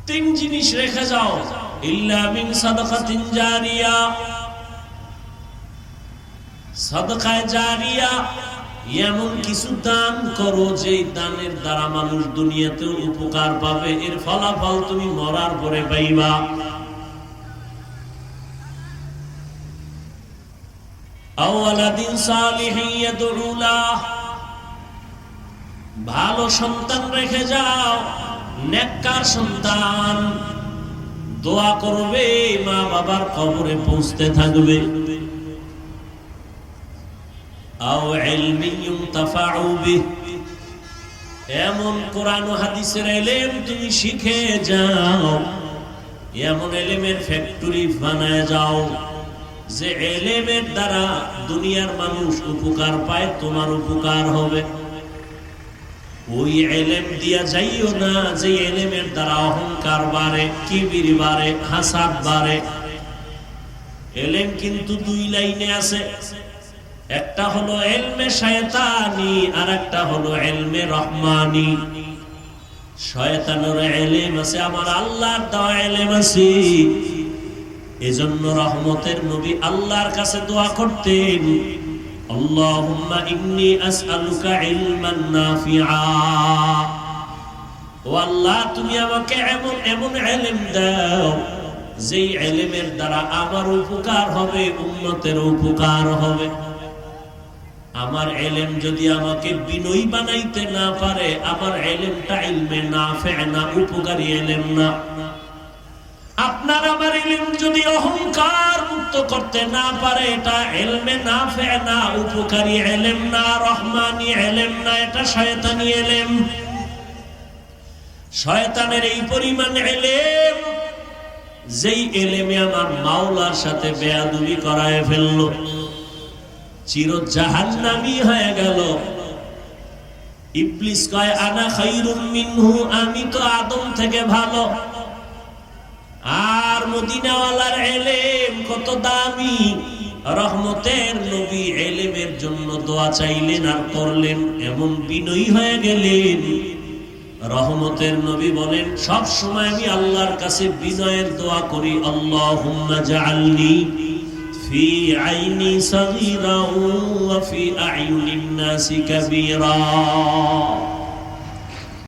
তিন জিনিস রেখে যাও, ইল্লা মিন সাদাকাতিন জারিয়া, সাদাকায়ে জারিয়া, এমন কিছু দান করো যে দানের দ্বারা মানুষ দুনিয়াতে উপকার পাবে, এর ফলাফল তুমি মরার পরে পাইবা। আও ওয়ালাদিন সালিহিন ইয়াদউ লাহ, ভালো সন্তান রেখে যাও, নেককার সন্তান, দোয়া করবে, মা বাবার কবরে পৌঁছতে থাকবে। আও ইলমিন ইউনতাফাউ বিহি, এমন কোরআন ও হাদিসের ইলম তুমি শিখে যাও, এমন ইলমের ফ্যাক্টরি বানায় যাও যে ইলমের দ্বারা দুনিয়ার মানুষ উপকার পায়, তোমার উপকার হবে। ওই ইলম দিয়া যাইও না যে ইলমের দ্বারা অহংকার বাড়ে, কিবির বাড়ে, হাসাদ বাড়ে। ইলম কিন্তু দুই লাইনে আছে, একটা হলো ইলমে শয়তানি আর একটা হলো ইলমে রহমানি। শয়তানের ইলম আছে, আমার আল্লাহর দেওয়া ইলম আছে। এজন্য রহমতের নবী আল্লাহর কাছে দোয়া করতেন, আল্লাহুম্মা ইন্নী আসআলুকা ইলমান নাফিআ, ও আল্লাহ তুমি আমাকে এমন এমন ইলম দাও যেই ইলমের দ্বারা আমার উপকার হবে, উম্মতের উপকার হবে। আমার ইলম যদি আমাকে বিনয়ী বানাইতে না পারে, আমার ইলমটা ইলমে নাফি না, উপকারী ইলম না। আপনার আমার ইলম যদি অহংকার মুক্ত করতে না পারে, এটা ইলমে নাফি না, উপকারী ইলম না, রহমানি ইলম না, এটা শয়তানি ইলম। শয়তানের এই পরিমাণ ইলম, যেই ইলমে আমার মাওলার সাথে বেয়াদবি করায় ফেললো, চির জাহান্নামী হয়ে গেল। ইবলিস কয় আনা খায়রুম মিনহু, আমি তো আদম থেকে ভালো। আর মদিনাওয়ালার ইলম কত দামি, রহমতের নবী ইলমের জন্য দোয়া চাইলেন আর করলেন, এমন বিনয়ী হয়ে গেলেন। রহমতের নবী বলেন, সব সময় আমি আল্লাহর কাছে বিনয়ের দোয়া করি, আল্লাহুম্মা জাআলনি ফি আইনি সাগীরা ওয়া ফি আ'ইউনিন নাসি কাবীরা।